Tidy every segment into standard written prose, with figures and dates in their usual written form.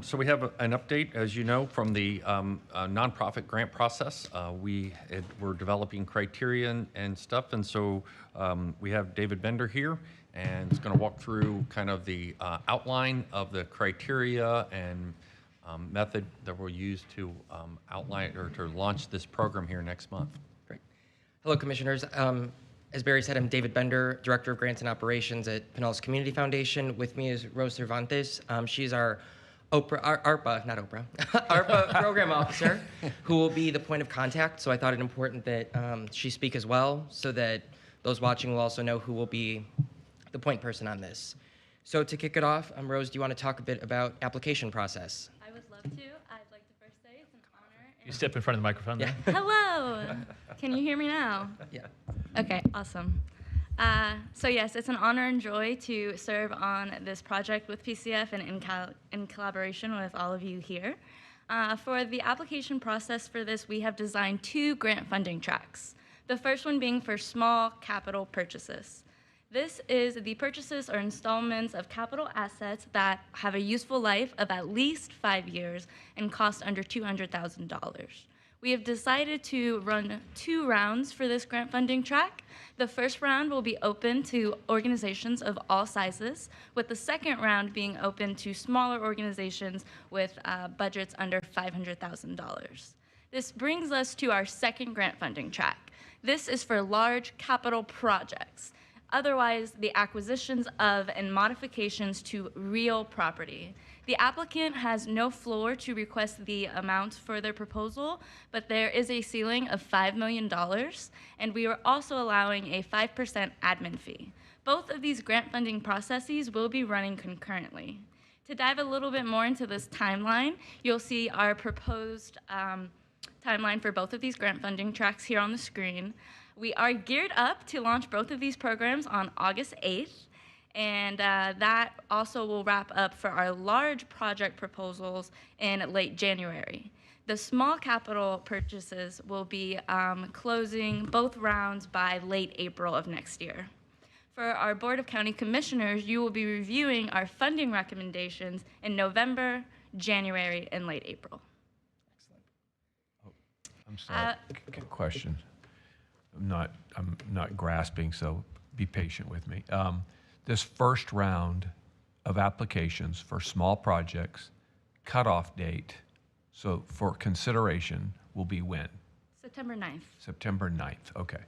So we have an update, as you know, from the nonprofit grant process. We're developing criteria and stuff, and so we have David Bender here, and he's going to walk through kind of the outline of the criteria and method that we'll use to outline or to launch this program here next month. Great. Hello, Commissioners. As Barry said, I'm David Bender, Director of Grants and Operations at Pinellas Community Foundation. With me is Rose Cervantes. She's our ARPA, not Oprah, ARPA program officer, who will be the point of contact. So I thought it important that she speak as well, so that those watching will also know who will be the point person on this. So to kick it off, Rose, do you want to talk a bit about application process? I would love to. I'd like to first say it's an honor. You step in front of the microphone. Yeah. Hello. Can you hear me now? Yeah. Okay, awesome. So yes, it's an honor and joy to serve on this project with PCF and in collaboration with all of you here. For the application process for this, we have designed 2 grant funding tracks. The first one being for small capital purchases. This is the purchases or installments of capital assets that have a useful life of at least 5 years and cost under $200,000. We have decided to run 2 rounds for this grant funding track. The first round will be open to organizations of all sizes, with the second round being open to smaller organizations with budgets under $500,000. This brings us to our second grant funding track. This is for large capital projects, otherwise the acquisitions of and modifications to real property. The applicant has no floor to request the amount for their proposal, but there is a ceiling of $5 million, and we are also allowing a 5% admin fee. Both of these grant funding processes will be running concurrently. To dive a little bit more into this timeline, you'll see our proposed timeline for both of these grant funding tracks here on the screen. We are geared up to launch both of these programs on August 8th, and that also will wrap up for our large project proposals in late January. The small capital purchases will be closing both rounds by late April of next year. For our Board of County Commissioners, you will be reviewing our funding recommendations in November, January, and late April. Excellent. Oh, I'm sorry. Question. I'm not grasping, so be patient with me. This first round of applications for small projects, cutoff date, so for consideration will be when? September 9th. September 9th, okay.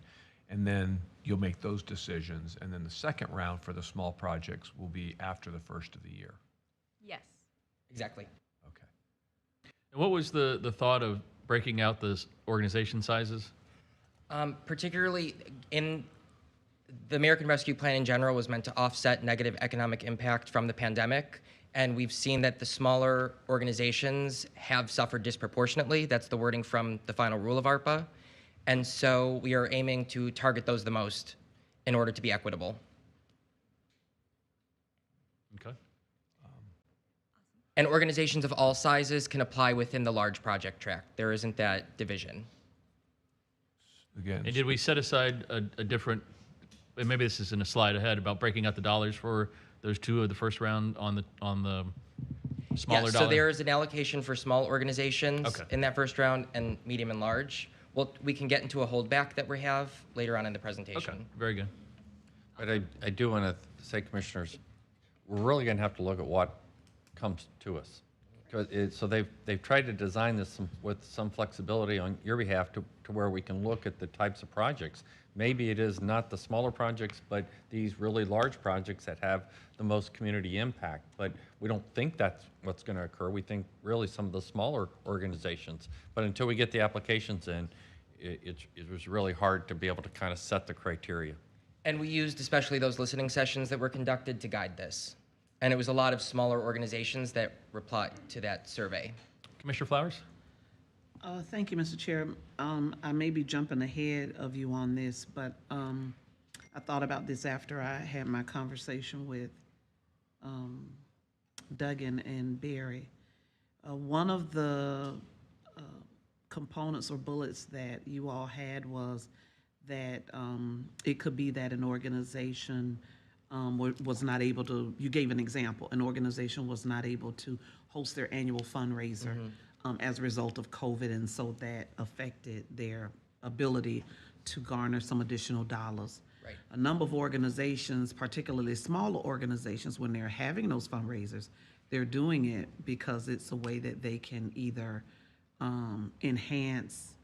And then you'll make those decisions, and then the second round for the small projects will be after the first of the year. Yes. Exactly. Okay. And what was the thought of breaking out the organization sizes? Particularly in the American Rescue Plan in general was meant to offset negative economic impact from the pandemic, and we've seen that the smaller organizations have suffered disproportionately. That's the wording from the final rule of ARPA, and so we are aiming to target those the most in order to be equitable. Okay. And organizations of all sizes can apply within the large project track. There isn't that division. Again, And did we set aside a different, and maybe this is in a slide ahead, about breaking out the dollars for those 2 of the first round on the smaller Yes, dollar? so there is an allocation for small organizations Okay. in that first round and medium and large. Well, we can get into a holdback that we have later on in the presentation. Okay, very good. But I do want to say, Commissioners, we're really going to have to look at what comes to us. So they've tried to design this with some flexibility on your behalf to where we can look at the types of projects. Maybe it is not the smaller projects, but these really large projects that have the most community impact. But we don't think that's what's going to occur. We think really some of the smaller organizations. But until we get the applications in, it was really hard to be able to kind of set the criteria. And we used especially those listening sessions that were conducted to guide this. And it was a lot of smaller organizations that replied to that survey. Commissioner Flowers? Thank you, Mr. Chair. I may be jumping ahead of you on this, but I thought about this after I had my conversation with Duggan and Barry. One of the components or bullets that you all had was that it could be that an organization was not able to, you gave an example, an organization was not able to host their annual fundraiser as a result of COVID, and so that affected their ability to garner some additional dollars. Right. A number of organizations, particularly smaller organizations, when they're having those fundraisers, they're doing it because it's a way that they can either enhance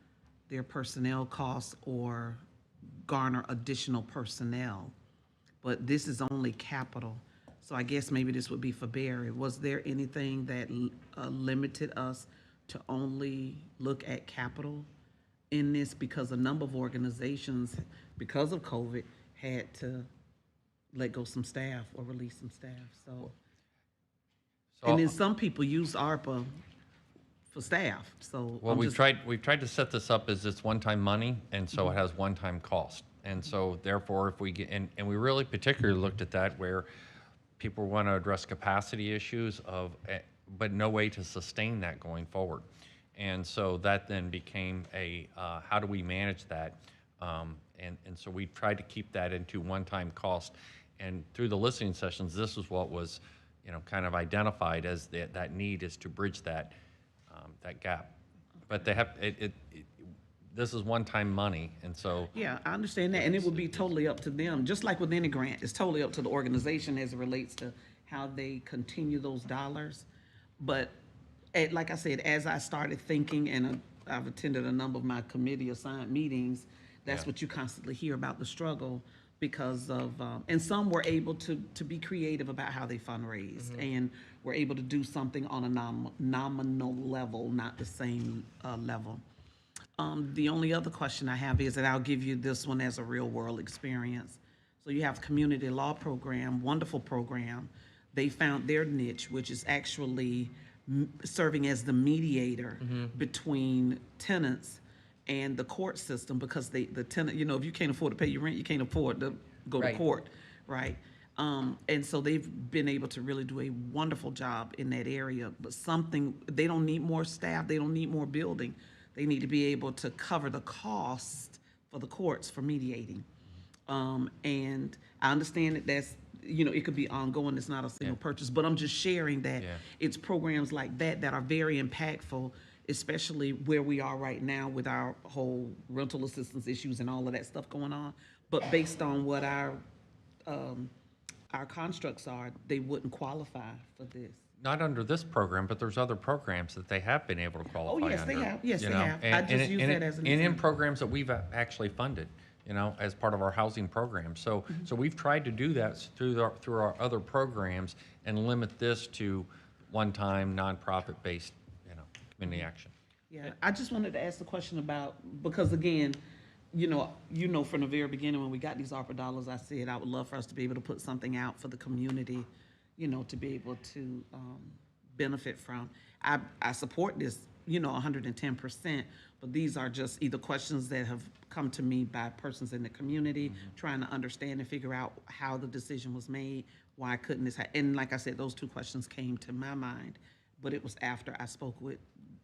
their personnel costs or garner additional personnel. But this is only capital. So I guess maybe this would be for Barry. Was there anything that limited us to only look at capital in this? Because a number of organizations, because of COVID, had to let go some staff or release some staff, so. And then some people use ARPA for staff, so. Well, I'm we've just- tried to set this up as it's one-time money, and so it has one-time cost. And so therefore, if we get, and we really particularly looked at that where people want to address capacity issues but no way to sustain that going forward. And so that then became how do we manage that? And so we tried to keep that into one-time cost. And through the listening sessions, this is what was, kind of identified as that need is to bridge that gap. But they have, this is one-time money, and so. Yeah, I understand that, and it would be totally up to them, just like with any grant, it's totally up to the organization as it relates to how they continue those dollars. But like I said, as I started thinking, and I've attended a number of my committee assigned meetings, that's what you constantly hear about the struggle because of, and some were able to be creative about how they fundraised and were able to do something on a nominal level, not the same level. The only other question I have is, and I'll give you this one as a real world experience. So you have community law program, wonderful program. They found their niche, which is actually serving as the mediator between tenants and the court system, because the tenant, if you can't afford to pay your rent, you can't afford to go to Right. court, right? And so they've been able to really do a wonderful job in that area, but they don't need more staff, they don't need more building. They need to be able to cover the cost for the courts for mediating. And I understand that that's, it could be ongoing, it's not a single purchase, but I'm just sharing that it's programs like that that are very impactful, especially where we are right now with our whole rental assistance issues and all of that stuff going on. But based on what our constructs are, they wouldn't qualify for this. Not under this program, but there's other programs that they have been able to qualify yes, they under, have. Yes, you they know, have. I just use that as an and in example. programs that we've actually funded, as part of our housing program. So we've tried to do that through our other programs and limit this to one-time, nonprofit-based, community action. Yeah, I just wanted to ask the question about, because again, from the very beginning when we got these ARPA dollars, I said I would love for us to be able to put something out for the community, to be able to benefit from. I support this, 110%, but these are just either questions that have come to me by persons in the community, trying to understand and figure out how the decision was made, why couldn't this and like I said, those two questions came to my mind, but it was after I spoke with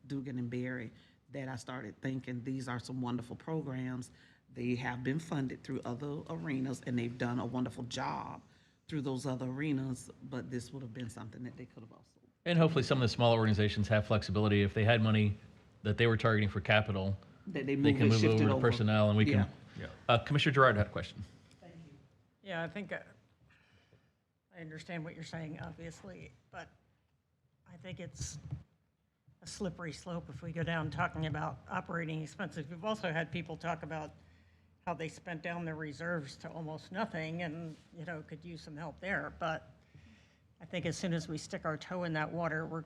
Dugan and Barry that I started thinking these are some wonderful programs. They have been funded through other arenas, and they've done a wonderful job through those other arenas, but this would have been something that they could have also. And hopefully some of the smaller organizations have flexibility. If they had money that they were targeting for capital, That they they can move shifted over to personnel, and we can. Commissioner Gerard had a question. Yeah, I think I understand what you're saying, obviously, but I think it's a slippery slope if we go down talking about operating expenses. We've also had people talk about how they spent down their reserves to almost nothing and, could use some help there. But I think as soon as we stick our toe in that water,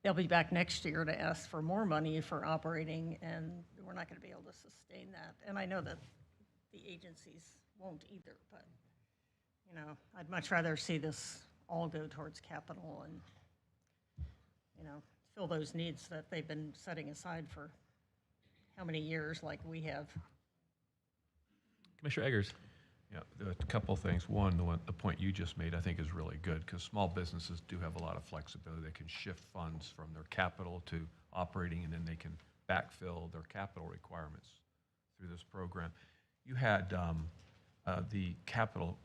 they'll be back next year to ask for more money for operating, and we're not going to be able to sustain that. And I know that the agencies won't either, but, I'd much rather see this all go towards capital and, fill those needs that they've been setting aside for how many years, like we have. Commissioner Eggers. Yeah, a couple of things. One, the point you just made, I think, is really good because small businesses do have a lot of flexibility. They can shift funds from their capital to operating, and then they can backfill their capital requirements through this program. You had the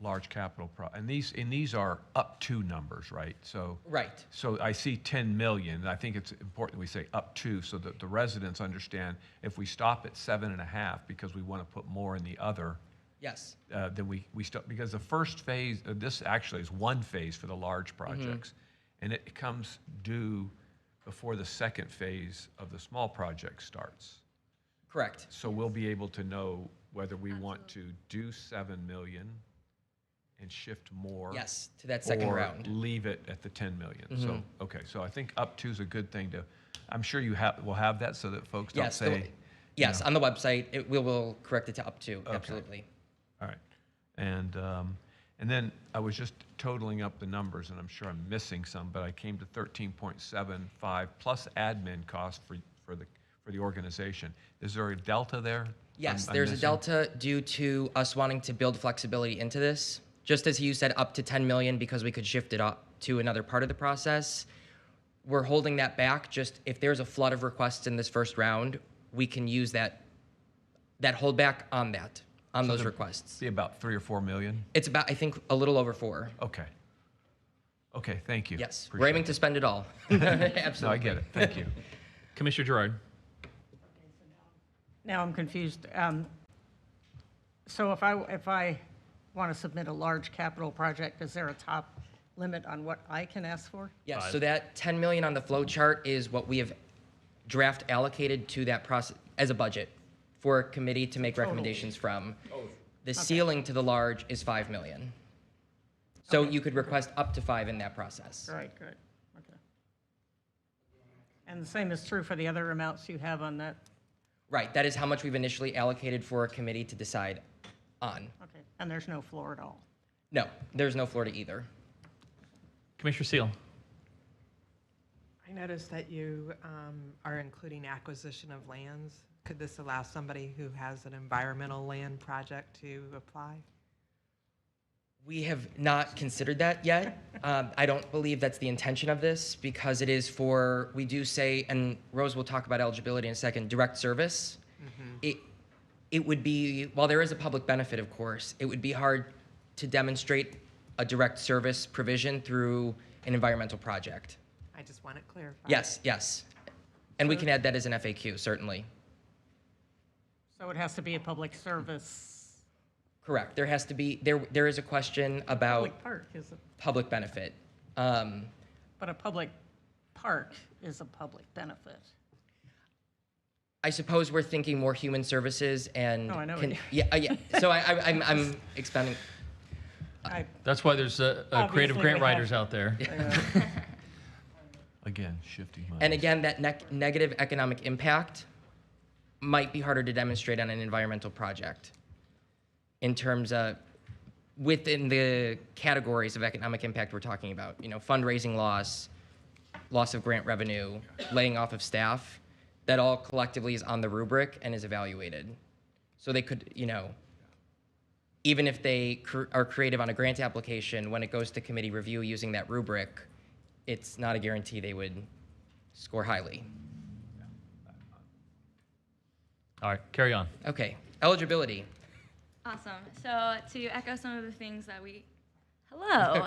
large capital and these are up to numbers, right? So Right. So I see 10 million. And I think it's important we say up to, so that the residents understand if we stop at 7.5 because we want to put more in the other, Yes. then we stop, because the first phase, this actually is one phase for the large projects, and it comes due before the second phase of the small project starts. Correct. So we'll be able to know whether we want to do 7 million and shift more. Yes, to that second or round. leave it at the 10 million. So, okay, so I think up to is a good thing to, I'm sure will have that so that folks don't Yes. say. Yes, on the website, we will correct it to up to, absolutely. All right. And then I was just totaling up the numbers, and I'm sure I'm missing some, but I came to 13.75 plus admin cost for the organization. Is there a delta there? Yes, I'm there's a missing? delta due to us wanting to build flexibility into this. Just as you said, up to 10 million because we could shift it up to another part of the process. We're holding that back. Just if there's a flood of requests in this first round, we can use that holdback on those requests. Be about 3 or 4 million? It's about, I think, a little over 4. Okay. Okay, thank you. Yes, we're Appreciate aiming it. to spend it all. Absolutely. No, I get it. Thank you. Commissioner Gerard. Now I'm confused. So if I want to submit a large capital project, is there a top limit on what I can ask for? Yes, so that 10 million on the flow chart is what we have draft allocated to that process as a budget for a committee to make recommendations from. The ceiling to the large is 5 million. So you could request up to 5 in that process. Right, good, okay. And the same is true for the other amounts you have on that? Right, that is how much we've initially allocated for a committee to decide on. Okay, and there's no floor at all? No, there's no floor to either. Commissioner Seal. I noticed that you are including acquisition of lands. Could this allow somebody who has an environmental land project to apply? We have not considered that yet. I don't believe that's the intention of this because it is for, we do say, and Rose will talk about eligibility in a second, direct service. It would be, while there is a public benefit, of course, it would be hard to demonstrate a direct service provision through an environmental project. I just want it clarified. Yes, yes. And we can add that as an FAQ, certainly. So it has to be a public service, Correct. There has to be, there is a question about public park is a, public benefit. but a public park is a public benefit. I suppose we're thinking more human services and. Oh, I know what you- Yeah. So I'm expanding. That's why there's creative Obviously, grant we have- writers out there. Again, shifting money. And again, that negative economic impact might be harder to demonstrate on an environmental project in terms of within the categories of economic impact we're talking about, fundraising loss of grant revenue, laying off of staff, that all collectively is on the rubric and is evaluated. So they could, even if they are creative on a grant application, when it goes to committee review using that rubric, it's not a guarantee they would score highly. All right, carry on. Okay, eligibility. Awesome. So to echo some of the things that hello.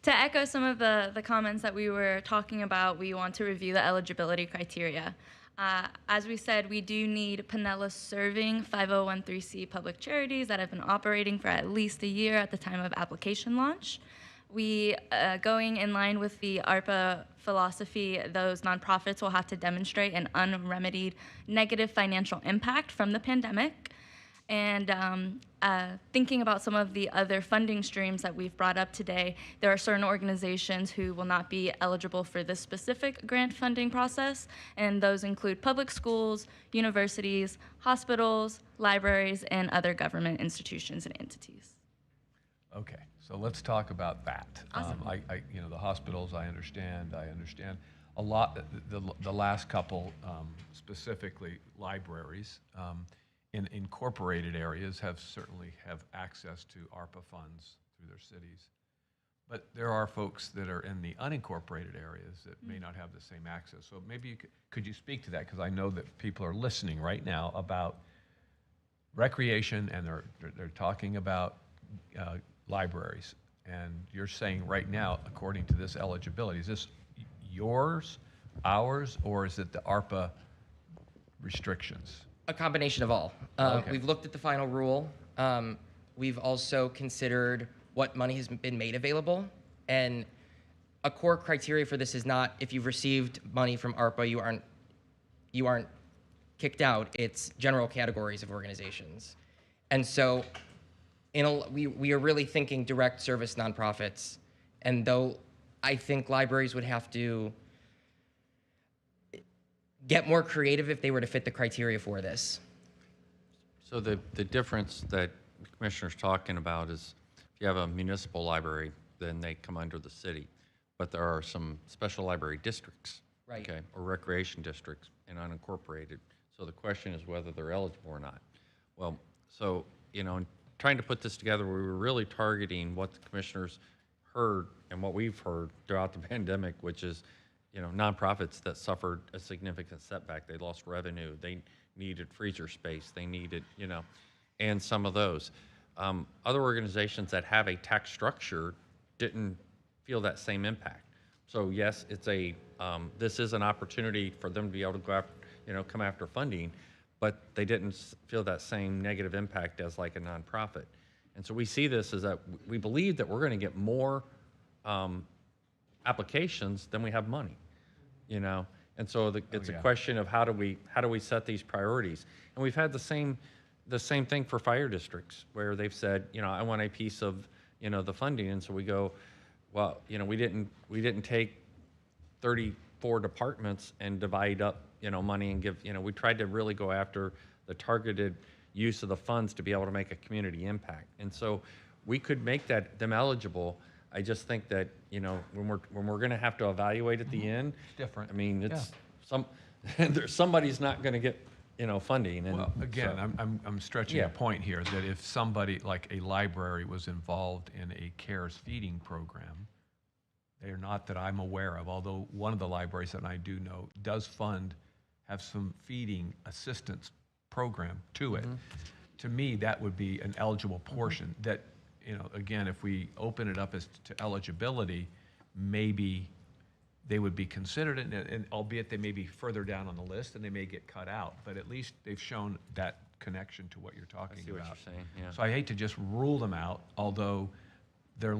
To echo some of the comments that we were talking about, we want to review the eligibility criteria. As we said, we do need Pinellas serving 5013C public charities that have been operating for at least a year at the time of application launch. We, going in line with the ARPA philosophy, those nonprofits will have to demonstrate an unremedied negative financial impact from the pandemic. And thinking about some of the other funding streams that we've brought up today, there are certain organizations who will not be eligible for this specific grant funding process, and those include public schools, universities, hospitals, libraries, and other government institutions and entities. Okay, so let's talk about that. Awesome. The hospitals, I understand a lot, the last couple, specifically libraries, in incorporated areas certainly have access to ARPA funds through their cities. But there are folks that are in the unincorporated areas that may not have the same access. So maybe could you speak to that? Because I know that people are listening right now about recreation, and they're talking about libraries. And you're saying right now, according to this eligibility, is this yours, ours, or is it the ARPA restrictions? A combination of all. Okay. We've looked at the final rule. We've also considered what money has been made available. And a core criteria for this is not if you've received money from ARPA, you aren't kicked out. It's general categories of organizations. And so we are really thinking direct service nonprofits. And though I think libraries would have to get more creative if they were to fit the criteria for this. So the difference that the commissioner's talking about is if you have a municipal library, then they come under the city. But there are some special library districts, Right. okay, or recreation districts and unincorporated. So the question is whether they're eligible or not. Well, so, in trying to put this together, we were really targeting what the commissioners heard and what we've heard throughout the pandemic, which is, nonprofits that suffered a significant setback. They lost revenue. They needed freezer space. They needed, and some of those. Other organizations that have a tax structure didn't feel that same impact. So yes, it's this is an opportunity for them to be able to go after, come after funding, but they didn't feel that same negative impact as like a nonprofit. And so we see this as that we believe that we're going to get more applications than we have money, And so it's a question of how do we set these priorities? And we've had the same thing for fire districts where they've said, I want a piece of, the funding. And so we go, well, we didn't take 34 departments and divide up, money and give, we tried to really go after the targeted use of the funds to be able to make a community impact. And so we could make them eligible. I just think that, when we're going to have to evaluate at the end, It's different. I mean, it's somebody's not going to get, funding. And Well, again, so- I'm stretching Yeah. a point here that if somebody like a library was involved in a CARES feeding program, they're not that I'm aware of, although one of the libraries that I do know does have some feeding assistance program to it. To me, that would be an eligible portion that, again, if we open it up as to eligibility, maybe they would be considered, and albeit they may be further down on the list and they may get cut out, but at least they've shown that connection to what you're talking see what about. you're saying, yeah. So I hate to just rule them out, although their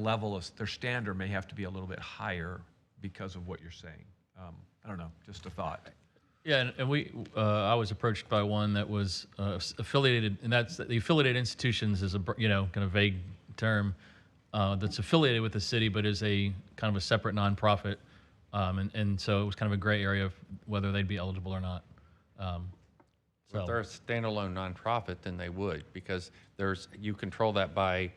standard may have to be a little bit higher because of what you're saying. I don't know, just a thought. Yeah, and I was approached by one that was affiliated, and that's the affiliated institutions is a kind of vague term that's affiliated with the city, but is a kind of a separate nonprofit, and so it was kind of a gray area of whether they'd be eligible or not. So if they're a standalone nonprofit, then they would, because you control that by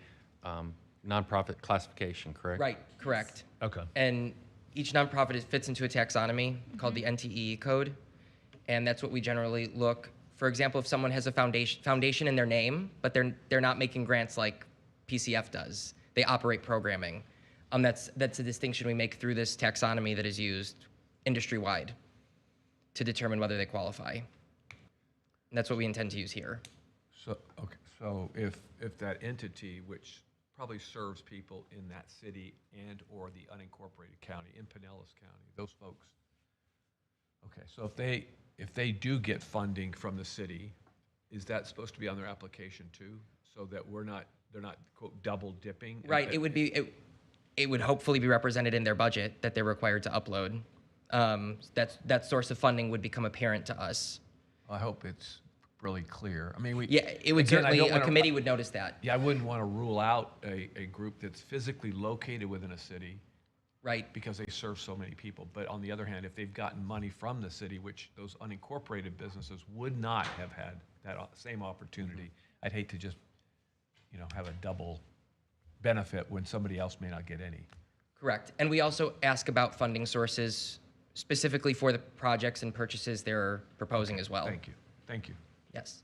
nonprofit classification, correct? Right, correct. Okay. And each nonprofit fits into a taxonomy called the NTE code, and that's what we generally look. For example, if someone has a foundation in their name, but they're not making grants like PCF does, they operate programming. That's a distinction we make through this taxonomy that is used industry-wide to determine whether they qualify. And that's what we intend to use here. So if that entity, which probably serves people in that city and or the unincorporated county, in Pinellas County, those folks. Okay, so if they do get funding from the city, is that supposed to be on their application too? So that they're not quote double dipping? Right, it would hopefully be represented in their budget that they're required to upload. That source of funding would become apparent to us. I hope it's really clear. I mean, Yeah, it would again, I certainly, don't a wanna- committee would notice that. Yeah, I wouldn't want to rule out a group that's physically located within a city Right, because they serve so many people. But on the other hand, if they've gotten money from the city, which those unincorporated businesses would not have had that same opportunity, I'd hate to just, have a double benefit when somebody else may not get any. correct. And we also ask about funding sources specifically for the projects and purchases they're proposing as well. Thank you. Yes.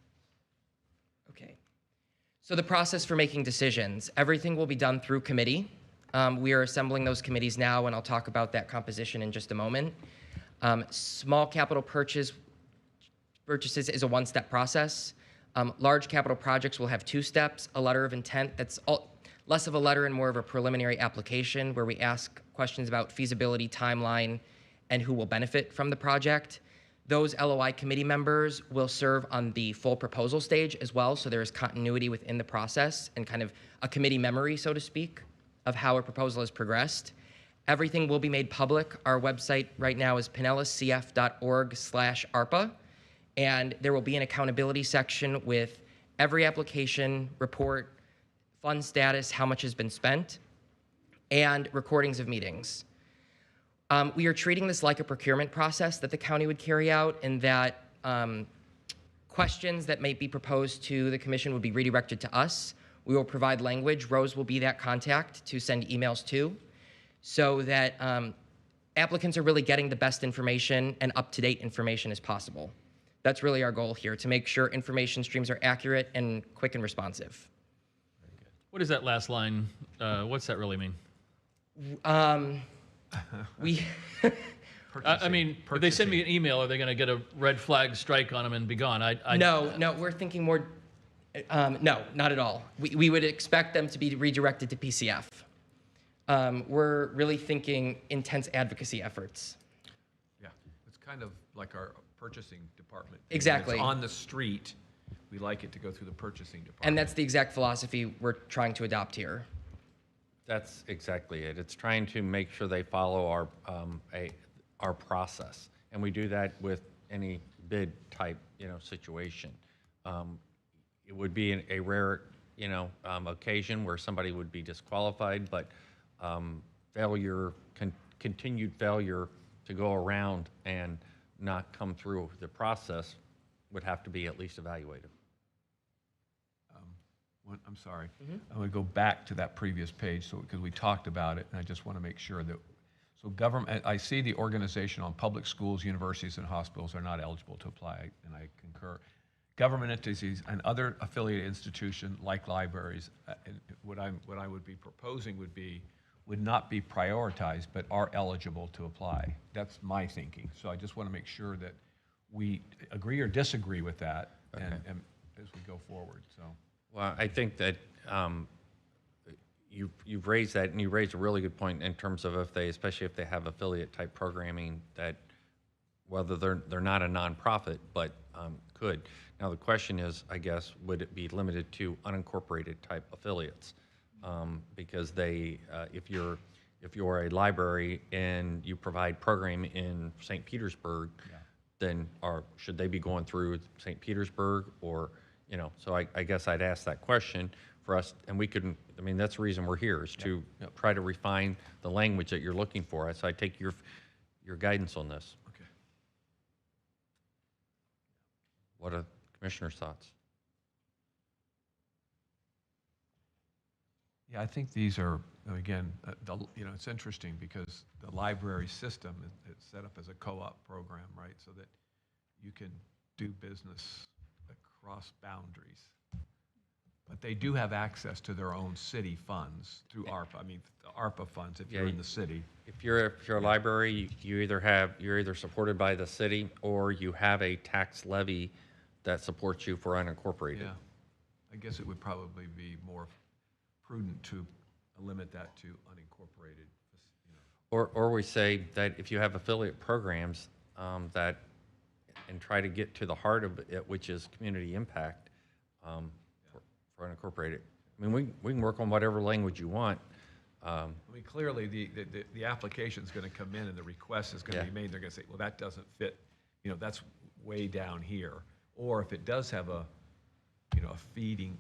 Okay. So the process for making decisions, everything will be done through committee. We are assembling those committees now, and I'll talk about that composition in just a moment. Small capital purchases is a one-step process. Large capital projects will have 2 steps, a letter of intent that's less of a letter and more of a preliminary application where we ask questions about feasibility, timeline, and who will benefit from the project. Those LOI committee members will serve on the full proposal stage as well, so there is continuity within the process and kind of a committee memory, so to speak, of how a proposal has progressed. Everything will be made public. Our website right now is pinellascf.org/ARPA, and there will be an accountability section with every application, report, fund status, how much has been spent, and recordings of meetings. We are treating this like a procurement process that the county would carry out, and that questions that may be proposed to the commission would be redirected to us. We will provide language. Rose will be that contact to send emails to, so that applicants are really getting the best information and up-to-date information as possible. That's really our goal here, to make sure information streams are accurate and quick and responsive. What is that last line? What's that really mean? We I mean, if they send me an email, are they going to get a red flag strike on them and be gone? No, we're thinking more, no, not at all. We would expect them to be redirected to PCF. We're really thinking intense advocacy efforts. Yeah, it's kind of like our purchasing department. Exactly. It's on the street. We like it to go through the purchasing department. And that's the exact philosophy we're trying to adopt here. That's exactly it. It's trying to make sure they follow our process, and we do that with any bid type, situation. It would be a rare, occasion where somebody would be disqualified, but continued failure to go around and not come through the process would have to be at least evaluated. I'm sorry. I'm going to go back to that previous page because we talked about it, and I just want to make sure that, so government, I see the organization on public schools, universities, and hospitals are not eligible to apply, and I concur. Government entities and other affiliated institutions like libraries, what I would be proposing would not be prioritized, but are eligible to apply. That's my thinking. So I just want to make sure that we agree or disagree with that, Okay. and as we go forward. So. Well, I think that you've raised that, and you raised a really good point in terms of especially if they have affiliate type programming, that whether they're not a nonprofit, but could. Now the question is, I guess, would it be limited to unincorporated type affiliates? Because if you're a library and you provide programming in St. Petersburg, then should they be going through St. Petersburg or? So I guess I'd ask that question for us, and we couldn't, that's the reason we're here, is to try to refine the language that you're looking for. So I take your guidance on this. Okay. What are Commissioner's thoughts? Yeah, I think these are, again, it's interesting because the library system is set up as a co-op program, right? So that you can do business across boundaries. But they do have access to their own city funds through ARPA. The ARPA funds if you're in the city. If you're a library, you're either supported by the city or you have a tax levy that supports you for unincorporated. Yeah, I guess it would probably be more prudent to limit that to unincorporated. Or we say that if you have affiliate programs and try to get to the heart of it, which is community impact for unincorporated. We can work on whatever language you want. Clearly the application is going to come in and the request is going to be made. They're going to say, well, that doesn't fit. That's way down here. Or if it does have a feeding,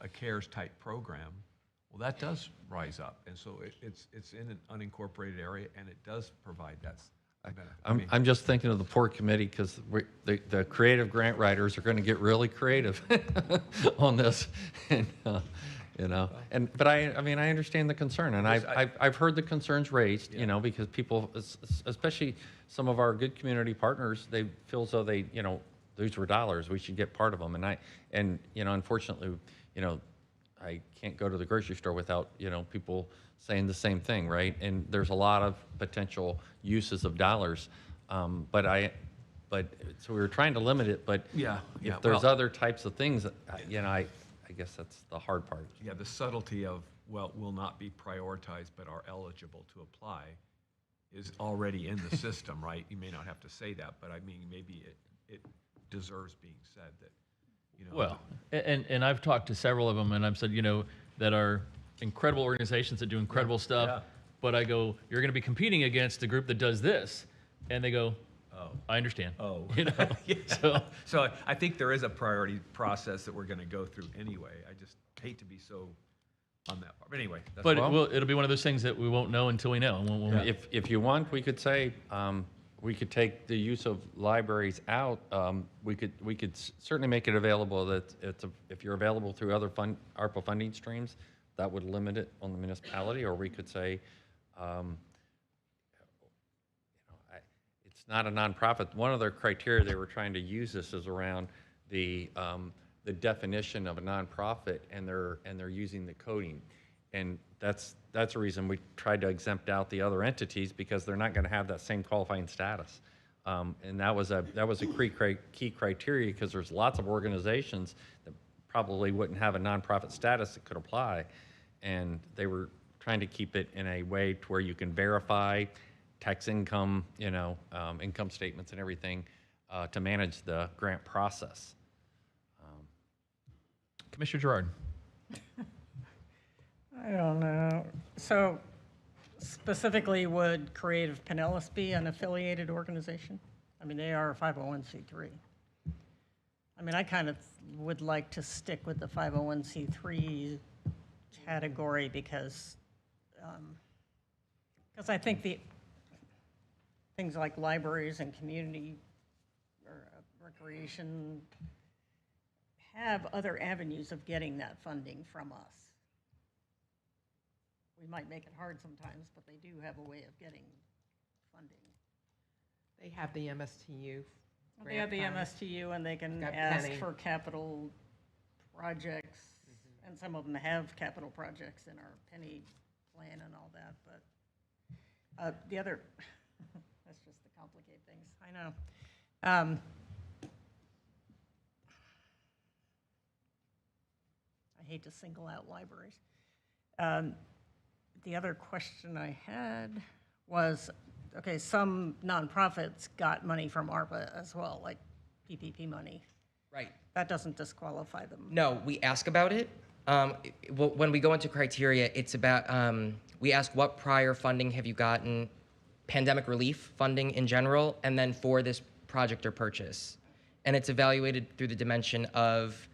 a CARES type program, well, that does rise up. And so it's in an unincorporated area and it does provide that. I'm just thinking of the poor committee because the creative grant writers are going to get really creative on this, and but I understand the concern, and I've heard the concerns raised, because people, especially some of our good community partners, they feel as though these were dollars, we should get part of them, and unfortunately, I can't go to the grocery store without people saying the same thing, right? And there's a lot of potential uses of dollars, but But, so we were trying to limit it, but Yeah, if there's well- other types of things, you know, I guess that's the hard part. Yeah, the subtlety of, well, will not be prioritized but are eligible to apply is already in the system, right? You may not have to say that, but I mean, maybe it deserves being said that, you know. Well, and I've talked to several of them, and I've said, you know, that are incredible organizations that do incredible stuff. Yeah. But I go, you're going to be competing against a group that does this, and they go, Oh. I understand. Oh. You know. Yeah. So I think there is a priority process that we're going to go through anyway. I just hate to be so on that part. But anyway. That's But Well- it'll be one of those things that we won't know until we know. If you want, we could say, we could take the use of libraries out. We could certainly make it available that if you're available through other ARPA funding streams, that would limit it on the municipality, or we could say, it's not a nonprofit. One of their criteria they were trying to use this is around the definition of a nonprofit, and they're using the coding, and that's a reason we tried to exempt out the other entities, because they're not going to have that same qualifying status, and that was a key criteria, because there's lots of organizations that probably wouldn't have a nonprofit status that could apply, and they were trying to keep it in a way to where you can verify tax income, you know, income statements and everything, to manage the grant process. Commissioner Gerard. I don't know. So specifically, would Creative Pinellas be an affiliated organization? I mean, they are a 501c3. I mean, I kind of would like to stick with the 501c3 category because I think the things like libraries and community or recreation have other avenues of getting that funding from us. We might make it hard sometimes, but they do have a way of getting funding. They have the MSTU. They have the grant funds. MSTU, and they can Got ask Penny. for capital projects, and some of them have capital projects in our penny plan and all that, but the other, that's just to complicate things, I know. I hate to single out libraries. The other question I had was, okay, some nonprofits got money from ARPA as well, like PPP money. Right. That doesn't disqualify them. No, we ask about it. When we go into criteria, it's about, we ask what prior funding have you gotten, pandemic relief funding in general, and then for this project or purchase. And it's evaluated through the dimension of,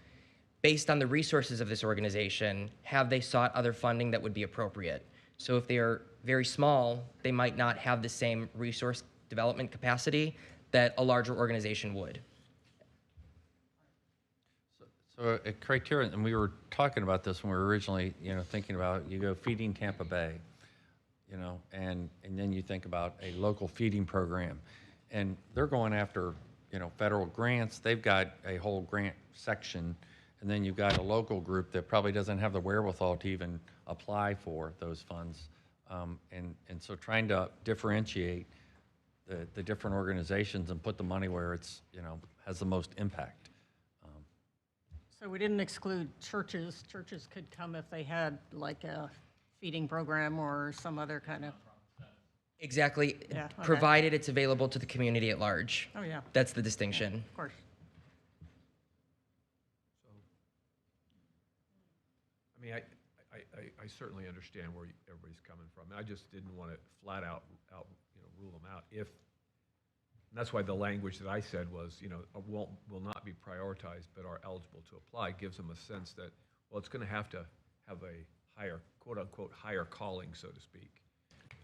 based on the resources of this organization, have they sought other funding that would be appropriate? So if they are very small, they might not have the same resource development capacity that a larger organization would. So a criteria, and we were talking about this when we were originally, you know, thinking about, you go Feeding Tampa Bay, you know, and then you think about a local feeding program, and they're going after, you know, federal grants. They've got a whole grant section, and then you've got a local group that probably doesn't have the wherewithal to even apply for those funds. And so trying to differentiate the different organizations and put the money where it's, you know, has the most impact. So we didn't exclude churches. Churches could come if they had like a feeding program or some other kind of, Exactly, Yeah, okay. provided it's available to the community at large. oh yeah, That's the distinction. of course. I mean, I certainly understand where everybody's coming from. I just didn't want to flat out, you know, rule them out. And that's why the language that I said was, you know, will not be prioritized but are eligible to apply, gives them a sense that, well, it's going to have a higher, quote unquote, higher calling, so to speak.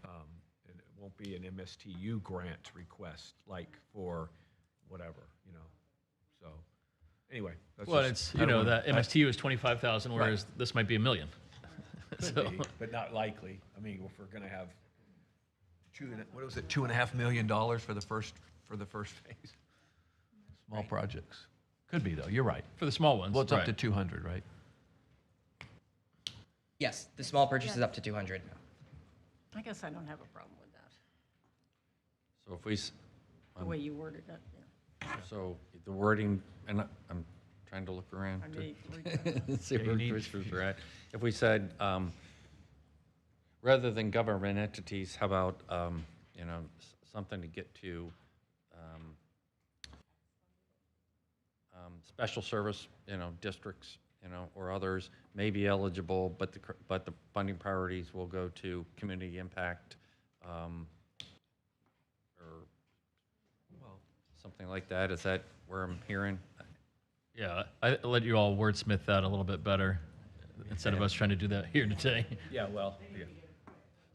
And it won't be an MSTU grant request like for whatever, you know. So anyway. That's Well, just- it's, I you don't know, wanna- that MSTU is 25,000, whereas this might be $1 million. Could So- be, but not likely. I mean, if we're going to have $2.5 million for the first phase? Small projects. Could be, though. You're right. For the small ones. Well, it's up right. to 200, right? Yes, the small purchase is up to 200. I guess I don't have a problem with that, So if we, the way you worded it, yeah. So the wording, and I'm trying to look around I to mean, see where need- commissioners are at. If we said, rather than government entities, how about, you know, something to get to, special service, you know, districts, you know, or others may be eligible, but the funding priorities will go to community impact, or something like that. Is that where I'm hearing? Yeah, I let you all wordsmith that a little bit better instead of us trying to do that here today. Yeah, well, yeah.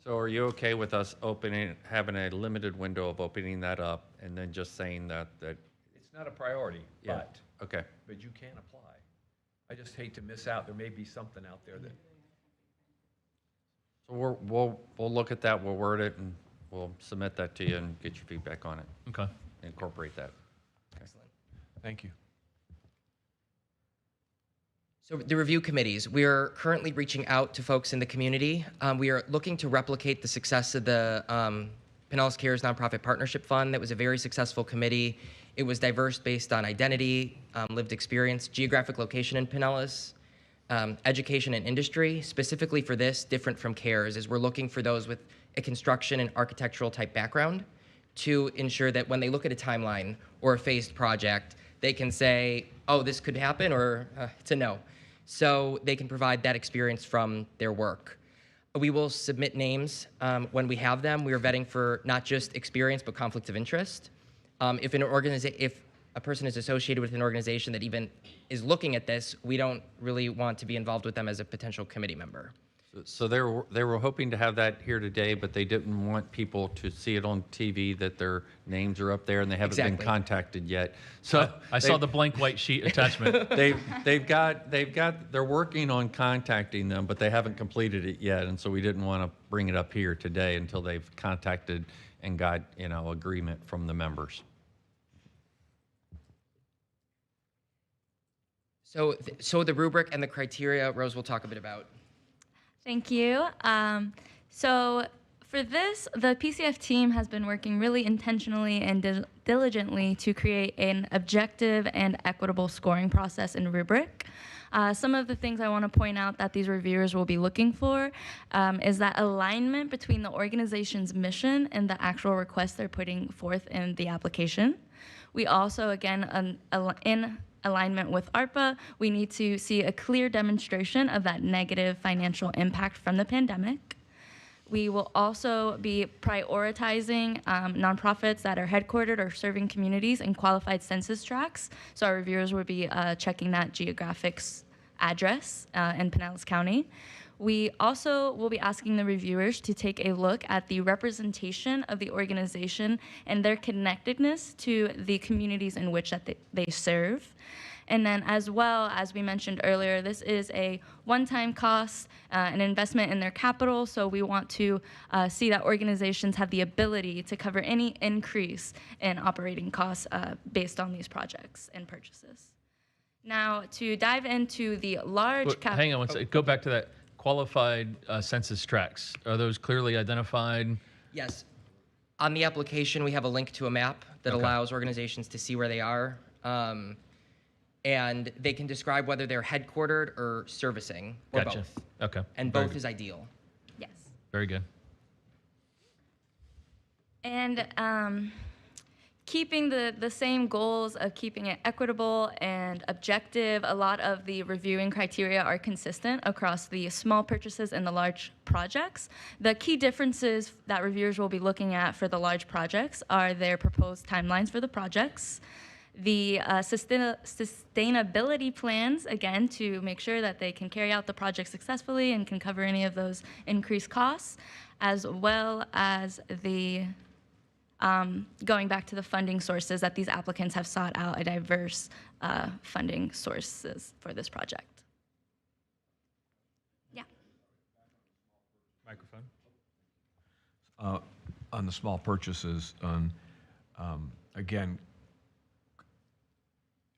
So are you okay with us having a limited window of opening that up and then just saying that, It's not a priority, yeah, okay. but you can apply. I just hate to miss out. There may be something out there that, So we'll look at that, we'll word it, and we'll submit that to you and get your feedback on it, Okay. incorporate that. Excellent. thank you. So the review committees, we are currently reaching out to folks in the community. We are looking to replicate the success of the Pinellas Cares Nonprofit Partnership Fund. That was a very successful committee. It was diverse based on identity, lived experience, geographic location in Pinellas, education and industry. Specifically for this, different from CARES, is we're looking for those with a construction and architectural type background to ensure that when they look at a timeline or a phased project, they can say, oh, this could happen, or it's a no. So they can provide that experience from their work. We will submit names when we have them. We are vetting for not just experience, but conflict of interest. If a person is associated with an organization that even is looking at this, we don't really want to be involved with them as a potential committee member. So they were hoping to have that here today, but they didn't want people to see it on TV that their names are up there and they haven't been Exactly. contacted yet. So I saw the blank white sheet attachment. they're working on contacting them, but they haven't completed it yet, and so we didn't want to bring it up here today until they've contacted and got, you know, agreement from the members. So the rubric and the criteria, Rose will talk a bit about. Thank you. So for this, the PCF team has been working really intentionally and diligently to create an objective and equitable scoring process in Rubric. Some of the things I want to point out that these reviewers will be looking for is that alignment between the organization's mission and the actual request they're putting forth in the application. We also, again, in alignment with ARPA, we need to see a clear demonstration of that negative financial impact from the pandemic. We will also be prioritizing nonprofits that are headquartered or serving communities in qualified census tracts. So our reviewers will be checking that geographic address in Pinellas County. We also will be asking the reviewers to take a look at the representation of the organization and their connectedness to the communities in which that they serve. And then as well, as we mentioned earlier, this is a one-time cost, an investment in their capital, so we want to see that organizations have the ability to cover any increase in operating costs based on these projects and purchases. Now, to dive into the large But hang on one second. Go back to that qualified census tracts. Are those clearly identified? Yes. On the application, we have a link to a map that allows organizations to see where they are. And they can describe whether they're headquartered or servicing, or Gotcha. both. Okay. And Very both good. is ideal. Yes. Very good. And keeping the same goals of keeping it equitable and objective, a lot of the reviewing criteria are consistent across the small purchases and the large projects. The key differences that reviewers will be looking at for the large projects are their proposed timelines for the projects, the sustainability plans, again, to make sure that they can carry out the project successfully and can cover any of those increased costs, as well as the going back to the funding sources that these applicants have sought out, a diverse funding sources for this project. Yeah. Microphone. On the small purchases, again,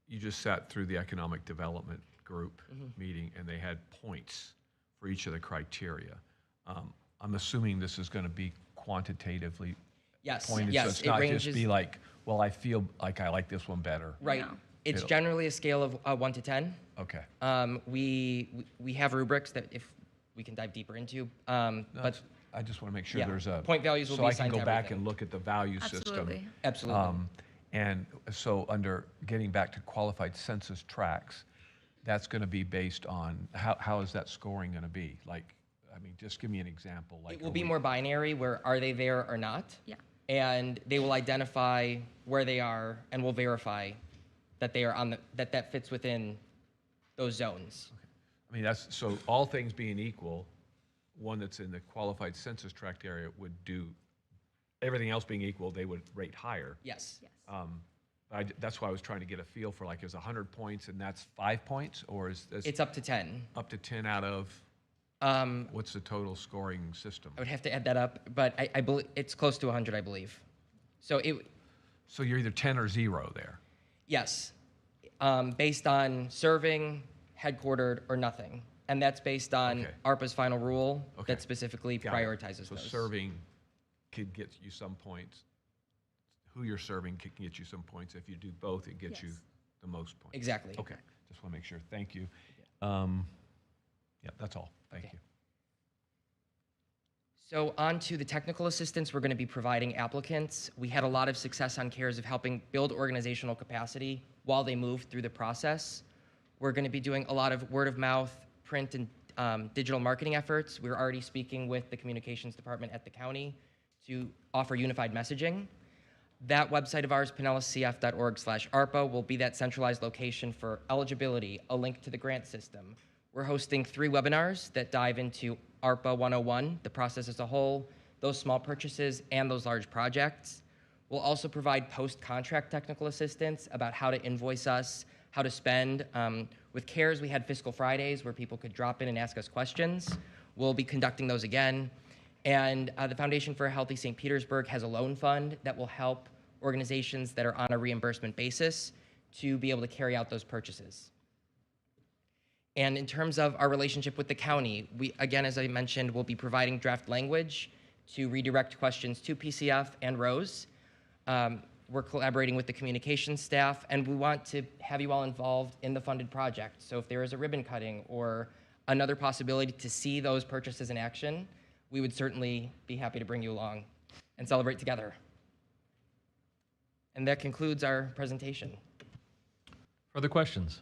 you just sat through the economic development group meeting, and they had points for each of the criteria. I'm assuming this is going to be quantitatively Yes. pointed, so Yes. it's It not ranges. just be like well, I feel like I like this one better. Right. No. It's It'll- generally a scale of 1 to 10. Okay. We have rubrics that if we can dive deeper into, No, but I just want to make sure yeah, there's a. point values will so be I can assigned go to back everything. and look at the value system. Absolutely. absolutely. And so under getting back to qualified census tracts, that's going to be based on, how is that scoring going to be? Like, I mean, just give me an example. Like, It will are be we- more binary where are they there or not? Yeah. And they will identify where they are and will verify that they are on that fits within those zones. I mean, that's, so all things being equal, one that's in the qualified census tract area would do, everything else being equal, they would rate higher. Yes. That's why I was trying to get a feel for, like, is 100 points and that's 5 points? Or is this It's up to 10. up to 10 out of, I what's the total scoring system? would have to add that up, but I believe it's close to 100, I believe. So So you're either 10 or 0 there. yes, based on serving, headquartered, or nothing. And that's based on Okay. ARPA's final rule Okay. that specifically Got it. prioritizes So those. serving could get you some points. Who you're serving can get you some points. If you do both, it gets you Yes. the most points. Exactly. Okay, just want to make sure. Thank you. Yeah, that's all. Thank Okay. you. So on to the technical assistance we're going to be providing applicants. We had a lot of success on CARES of helping build organizational capacity while they move through the process. We're going to be doing a lot of word of mouth, print, and digital marketing efforts. We're already speaking with the communications department at the county to offer unified messaging. That website of ours, pinellascf.org/ARPA, will be that centralized location for eligibility, a link to the grant system. We're hosting 3 webinars that dive into ARPA 101, the process as a whole, those small purchases, and those large projects. We'll also provide post-contract technical assistance about how to invoice us, how to spend. With CARES, we had Fiscal Fridays where people could drop in and ask us questions. We'll be conducting those again. And the Foundation for a Healthy St. Petersburg has a loan fund that will help organizations that are on a reimbursement basis to be able to carry out those purchases. And in terms of our relationship with the county, we, again, as I mentioned, will be providing draft language to redirect questions to PCF and Rose. We're collaborating with the communications staff, and we want to have you all involved in the funded project. So if there is a ribbon cutting or another possibility to see those purchases in action, we would certainly be happy to bring you along and celebrate together. And that concludes our presentation. Further questions?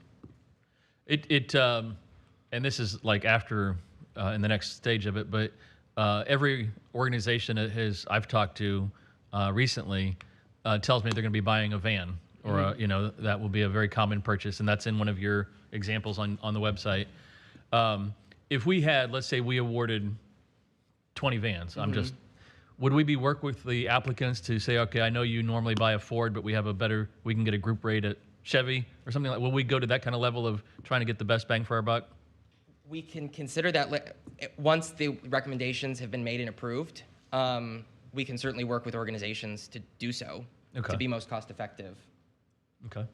And this is like after, in the next stage of it, but every organization that I've talked to recently tells me they're going to be buying a van, or that will be a very common purchase, and that's in one of your examples on the website. If we had, let's say we awarded 20 vans, would we be work with the applicants to say, okay, I know you normally buy a Ford, but we can get a group rate at Chevy or something like, will we go to that kind of level of trying to get the best bang for our buck? We can consider that once the recommendations have been made and approved. We can certainly work with organizations to do so to be most cost effective. Okay.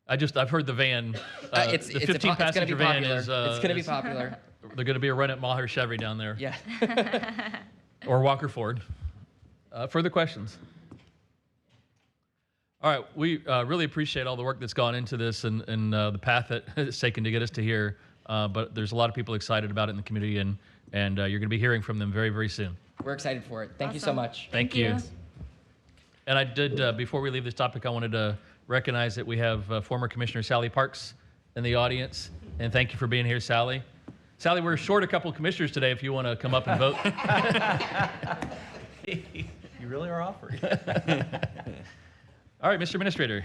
I've heard the van, It's the gonna 15 be passenger van popular. is, It's going to be popular. they're going to be a run at Maher Chevy down there. Yeah. Or Walker Ford. Further questions? All right, we really appreciate all the work that's gone into this and the path that it's taken to get us to here. But there's a lot of people excited about it in the community, and you're going to be hearing from them very, very soon. We're excited for it. Thank you so Awesome. much. Thank you. And I did, before we leave this topic, I wanted to recognize that we have former Commissioner Sally Parks in the audience. And thank you for being here, Sally. Sally, we're short a couple of commissioners today if you want to come up and vote. You really are offering. All right, Mr. Administrator.